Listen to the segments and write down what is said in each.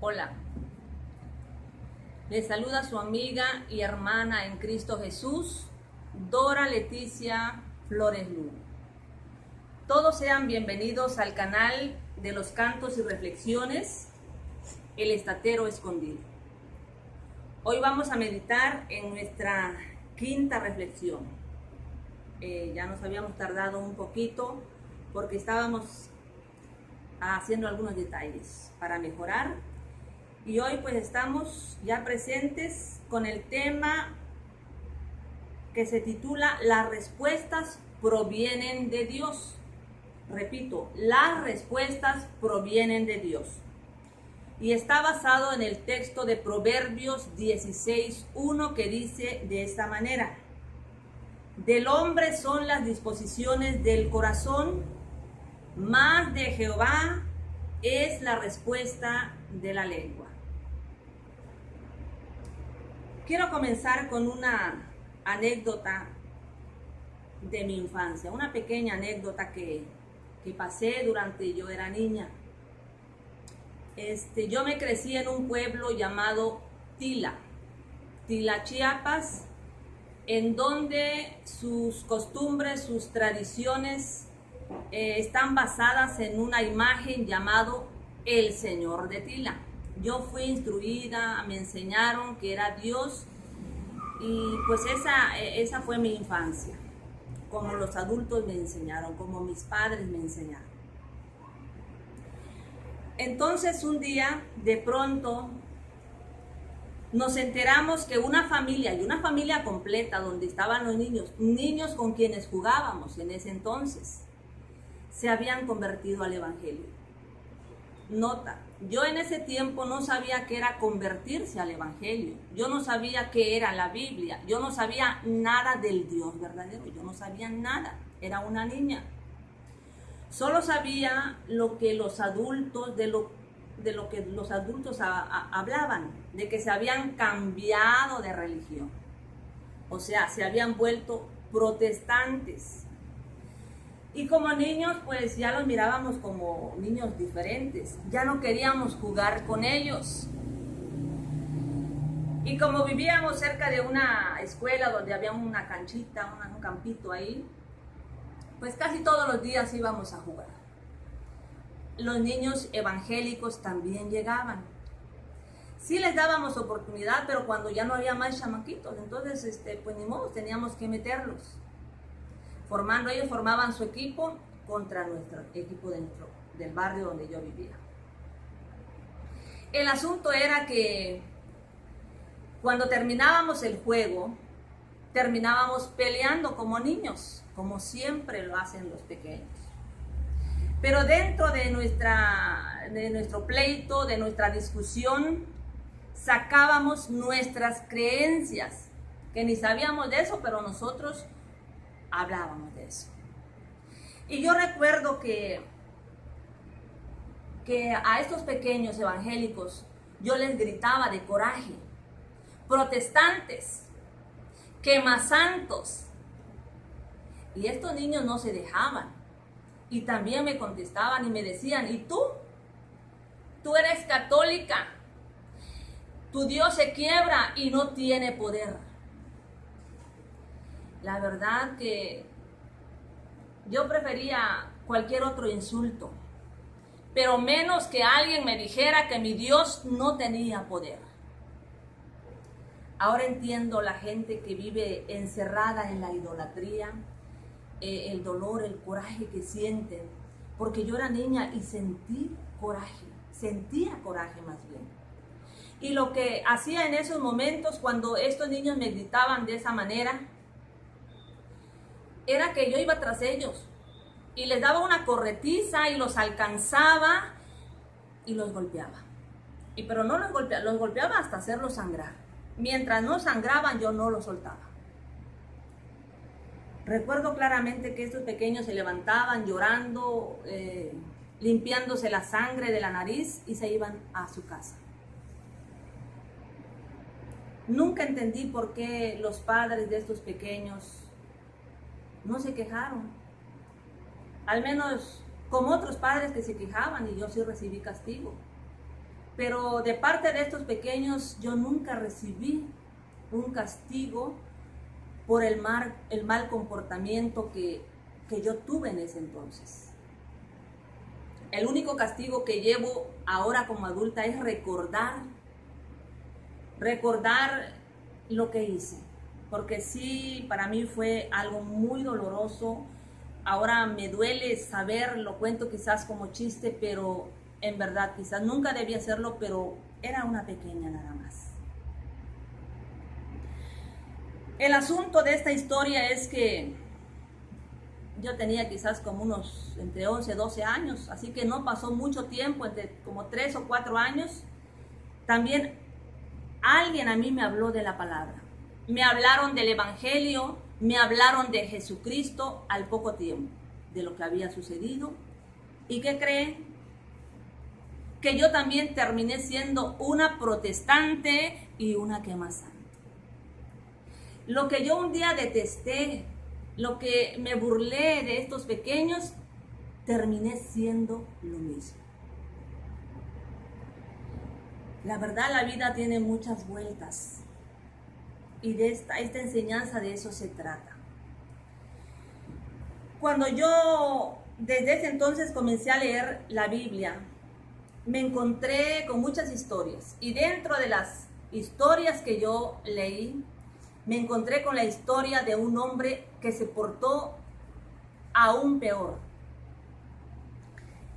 Hola, les saluda su amiga y hermana en Cristo Jesús, Dora Leticia Flores Lugo. Todos sean bienvenidos al canal de los cantos y reflexiones, El Estatero Escondido. Hoy vamos a meditar en nuestra quinta reflexión. Ya nos habíamos tardado un poquito porque estábamos haciendo algunos detalles para mejorar. Y hoy pues estamos ya presentes con el tema que se titula Las respuestas provienen de Dios. Repito, las respuestas provienen de Dios. Y está basado en el texto de Proverbios 16:1 que dice de esta manera: del hombre son las disposiciones del corazón, mas de Jehová es la respuesta de la lengua. Quiero comenzar con una anécdota de mi infancia, una pequeña anécdota que pasé durante yo era niña. Yo me crecí en un pueblo llamado Tila, Chiapas, en donde sus costumbres, sus tradiciones están basadas en una imagen llamado el Señor de Tila. Yo fui instruida, me enseñaron que era Dios y pues esa fue mi infancia, como los adultos me enseñaron, como mis padres me enseñaron. Entonces un día de pronto nos enteramos que una familia completa donde estaban los niños con quienes jugábamos en ese entonces, se habían convertido al Evangelio. Nota, yo en ese tiempo no sabía qué era convertirse al Evangelio, yo no sabía qué era la Biblia, yo no sabía nada del Dios verdadero, yo no sabía nada, era una niña. Solo sabía lo que los adultos, de lo que los adultos hablaban, de que se habían cambiado de religión, o sea, se habían vuelto protestantes. Y como niños, pues ya los mirábamos como niños diferentes. Ya no queríamos jugar con ellos. Y como vivíamos cerca de una escuela donde había una canchita, un campito ahí, pues casi todos los días íbamos a jugar. Los niños evangélicos también llegaban. Sí les dábamos oportunidad, pero cuando ya no había más chamaquitos, entonces pues ni modo, teníamos que meterlos. Ellos formaban su equipo contra nuestro equipo del barrio donde yo vivía. El asunto era que cuando terminábamos el juego, terminábamos peleando como niños, como siempre lo hacen los pequeños. Pero dentro de nuestro pleito, de nuestra discusión, sacábamos nuestras creencias, que ni sabíamos de eso, pero nosotros hablábamos de eso. Y yo recuerdo que a estos pequeños evangélicos yo les gritaba de coraje: protestantes, quemasantos. Y estos niños no se dejaban. Y también me contestaban y me decían: ¿y tú? Tú eres católica. Tu Dios se quiebra y no tiene poder. La verdad que yo prefería cualquier otro insulto, pero menos que alguien me dijera que mi Dios no tenía poder. Ahora entiendo la gente que vive encerrada en la idolatría, el dolor, el coraje que sienten, porque yo era niña y sentía coraje más bien. Y lo que hacía en esos momentos cuando estos niños me gritaban de esa manera, era que yo iba tras ellos y les daba una corretiza y los alcanzaba y los golpeaba. Pero no los golpeaba hasta hacerlos sangrar. Mientras no sangraban, yo no los soltaba. Recuerdo claramente que estos pequeños se levantaban llorando, limpiándose la sangre de la nariz y se iban a su casa. Nunca entendí por qué los padres de estos pequeños no se quejaron, al menos como otros padres que se quejaban, y yo sí recibí castigo. Pero de parte de estos pequeños yo nunca recibí un castigo por el mal comportamiento que yo tuve en ese entonces. El único castigo que llevo ahora como adulta es recordar lo que hice, porque sí, para mí fue algo muy doloroso. Ahora me duele saber, lo cuento quizás como chiste, pero en verdad quizás nunca debí hacerlo, pero era una pequeña nada más. El asunto de esta historia es que yo tenía quizás como unos entre 11 y 12 años, así que no pasó mucho tiempo, entre como 3 o 4 años. También alguien a mí me habló de la palabra. Me hablaron del Evangelio, me hablaron de Jesucristo al poco tiempo, de lo que había sucedido. ¿Y qué creen? Que yo también terminé siendo una protestante y una quemasanta. Lo que yo un día detesté, lo que me burlé de estos pequeños, terminé siendo lo mismo. La verdad, la vida tiene muchas vueltas y de esta enseñanza de eso se trata. Cuando yo desde ese entonces comencé a leer la Biblia, me encontré con muchas historias, y dentro de las historias que yo leí, me encontré con la historia de un hombre que se portó aún peor.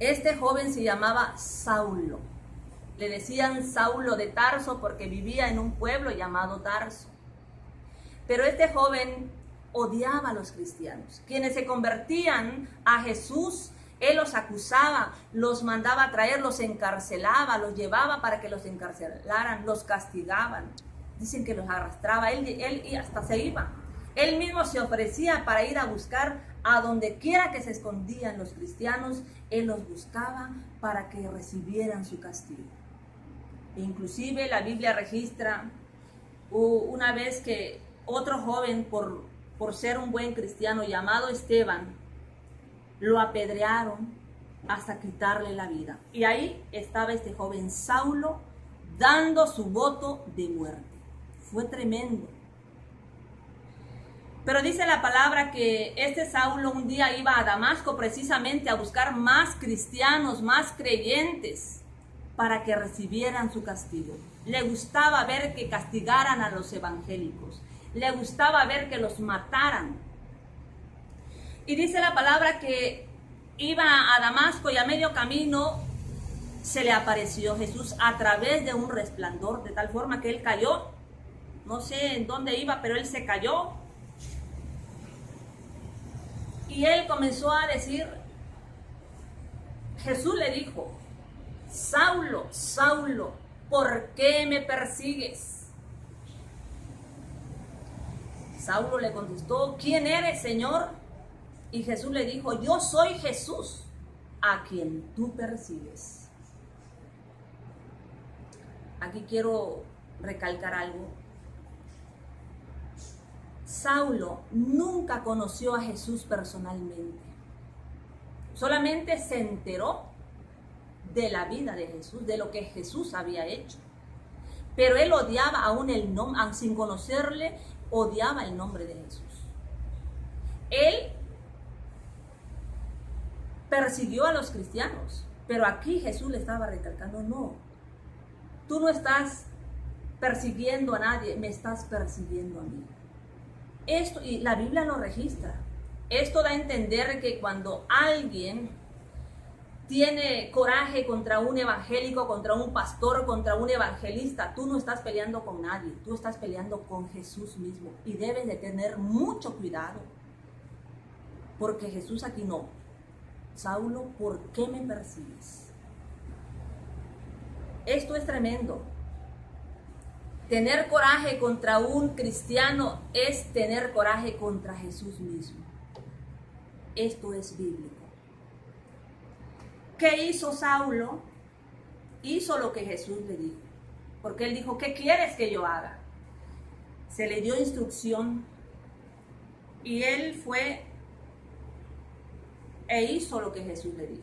Este joven se llamaba Saulo. Le decían Saulo de Tarso porque vivía en un pueblo llamado Tarso. Pero este joven odiaba a los cristianos. Quienes se convertían a Jesús, él los acusaba, los mandaba a traer, los encarcelaba, los llevaba para que los encarcelaran, los castigaban. Dicen que los arrastraba, él hasta se iba. Él mismo se ofrecía para ir a buscar a donde quiera que se escondían los cristianos. Él los buscaba para que recibieran su castigo. E inclusive la Biblia registra una vez que otro joven, por ser un buen cristiano llamado Esteban, lo apedrearon hasta quitarle la vida. Y ahí estaba este joven Saulo dando su voto de muerte. Fue tremendo. Pero dice la palabra que este Saulo un día iba a Damasco precisamente a buscar más cristianos, más creyentes, para que recibieran su castigo. Le gustaba ver que castigaran a los evangélicos. Le gustaba ver que los mataran. Y dice la palabra que iba a Damasco y a medio camino se le apareció Jesús a través de un resplandor, de tal forma que él cayó. No sé en dónde iba, pero él se cayó. Y él comenzó a decir, Jesús le dijo, Saulo, Saulo, ¿por qué me persigues? Saulo le contestó, ¿quién eres, Señor? Y Jesús le dijo, yo soy Jesús, a quien tú persigues. Aquí quiero recalcar algo. Saulo nunca conoció a Jesús personalmente. Solamente se enteró de la vida de Jesús, de lo que Jesús había hecho. Pero él odiaba aún el nombre, sin conocerle, odiaba el nombre de Jesús. Él persiguió a los cristianos, pero aquí Jesús le estaba recalcando, no, tú no estás persiguiendo a nadie, me estás persiguiendo a mí. Esto, y la Biblia lo registra. Esto da a entender que cuando alguien tiene coraje contra un evangélico, contra un pastor, contra un evangelista, tú no estás peleando con nadie, tú estás peleando con Jesús mismo. Y debes de tener mucho cuidado, porque Jesús aquí no. Saulo, ¿por qué me persigues? Esto es tremendo. Tener coraje contra un cristiano es tener coraje contra Jesús mismo. Esto es bíblico. ¿Qué hizo Saulo? Hizo lo que Jesús le dijo. Porque él dijo, ¿qué quieres que yo haga? Se le dio instrucción y él fue e hizo lo que Jesús le dijo.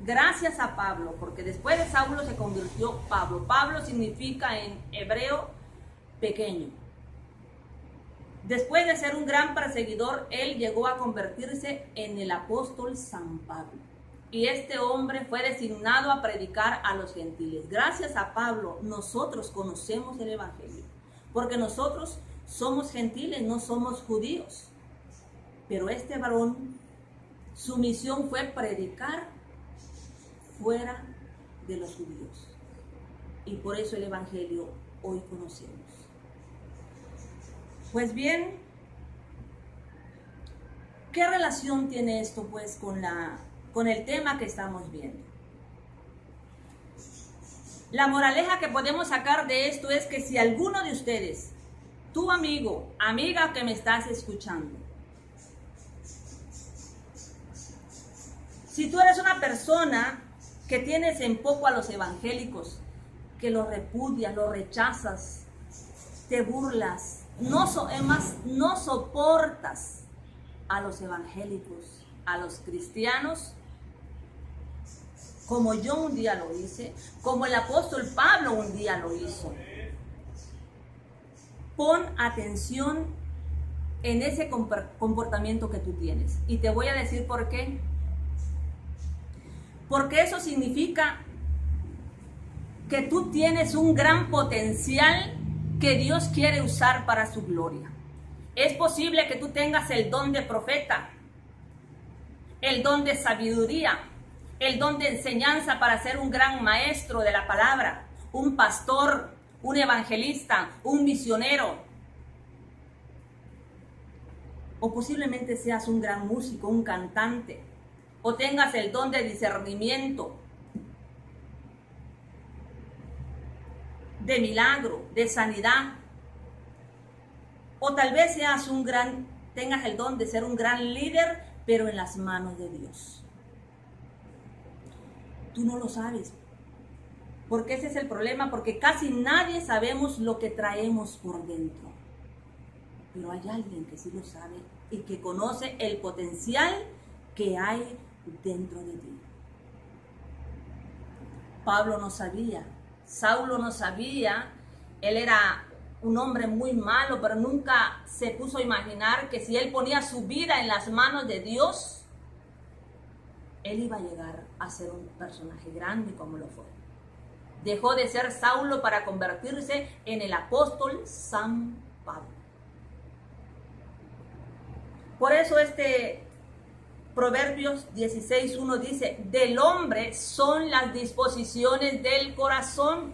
gracias a Pablo, porque después de Saulo se convirtió Pablo. Pablo significa en hebreo pequeño. Después de ser un gran perseguidor, él llegó a convertirse en el apóstol San Pablo. Y este hombre fue designado a predicar a los gentiles. Gracias a Pablo, nosotros conocemos el evangelio, porque nosotros somos gentiles, no somos judíos. Pero este varón, su misión fue predicar fuera de los judíos. Y por eso el evangelio hoy conocemos. Pues bien, ¿qué relación tiene esto pues con el tema que estamos viendo? La moraleja que podemos sacar de esto es que si alguno de ustedes, tu amigo, amiga que me estás escuchando, si tú eres una persona que tienes en poco a los evangélicos, que los repudias, los rechazas, te burlas, no soportas a los evangélicos, a los cristianos, como yo un día lo hice, como el apóstol Pablo un día lo hizo. Pon atención en ese comportamiento que tú tienes. Y te voy a decir por qué. Porque eso significa que tú tienes un gran potencial que Dios quiere usar para su gloria. Es posible que tú tengas el don de profeta, el don de sabiduría, el don de enseñanza para ser un gran maestro de la palabra, un pastor, un evangelista, un misionero. O posiblemente seas un gran músico, un cantante, o tengas el don de discernimiento, de milagro, de sanidad. O tal vez tengas el don de ser un gran líder, pero en las manos de Dios. Tú no lo sabes. Porque ese es el problema, porque casi nadie sabemos lo que traemos por dentro. Pero hay alguien que sí lo sabe y que conoce el potencial que hay dentro de ti. Pablo no sabía, Saulo no sabía, él era un hombre muy malo, pero nunca se puso a imaginar que si él ponía su vida en las manos de Dios, él iba a llegar a ser un personaje grande como lo fue. Dejó de ser Saulo para convertirse en el apóstol San Pablo. Por eso Proverbios 16:1 dice, del hombre son las disposiciones del corazón,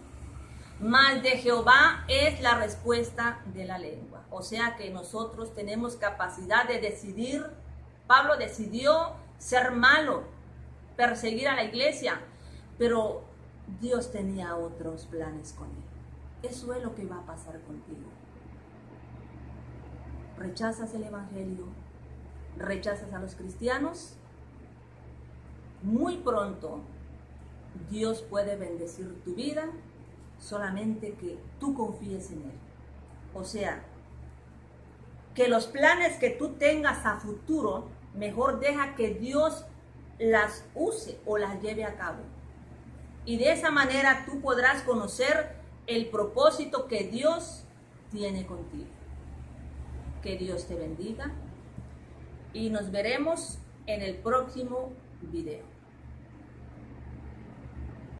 mas de Jehová es la respuesta de la lengua. O sea que nosotros tenemos capacidad de decidir. Pablo decidió ser malo, perseguir a la iglesia, pero Dios tenía otros planes con él. Eso es lo que va a pasar contigo. ¿Rechazas el evangelio? ¿Rechazas a los cristianos? Muy pronto Dios puede bendecir tu vida, solamente que tú confíes en Él. O sea, que los planes que tú tengas a futuro, mejor deja que Dios las use o las lleve a cabo. Y de esa manera tú podrás conocer el propósito que Dios tiene contigo. Que Dios te bendiga y nos veremos en el próximo video.